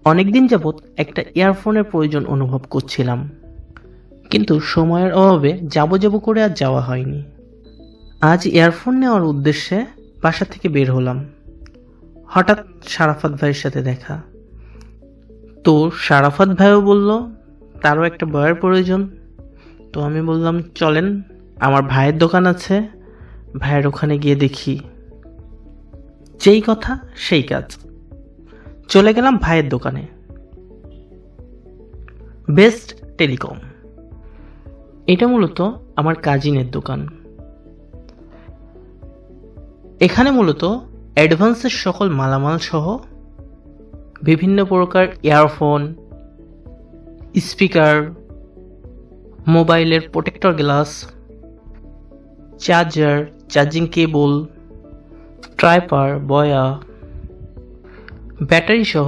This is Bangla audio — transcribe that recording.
অনেকদিন যাবৎ একটা ইয়ারফোনের প্রয়োজন অনুভব করছিলাম, কিন্তু সময়ের অভাবে যাব করে আর যাওয়া হয়নি। আজ ইয়ারফোন নেওয়ার উদ্দেশ্যে বাসা থেকে বের হলাম। হঠাৎ শারাফাত ভাইয়ের সাথে দেখা। তো শারাফাত ভাইও বলল তারও একটা বয়ের প্রয়োজন। তো আমি বললাম চলেন, আমার ভাইয়ের দোকান আছে, ভাইয়ের ওখানে গিয়ে দেখি। যেই কথা সেই কাজ, চলে গেলাম ভাইয়ের দোকানে। বেস্ট টেলিকম, এটা মূলত আমার কাজিনের দোকান। এখানে মূলত অ্যাডভান্সের সকল মালামাল সহ বিভিন্ন প্রকার ইয়ারফোন, স্পিকার, মোবাইলের protector glass, charger, charging cable, ট্রাইপার, বয়া, ব্যাটারি সহ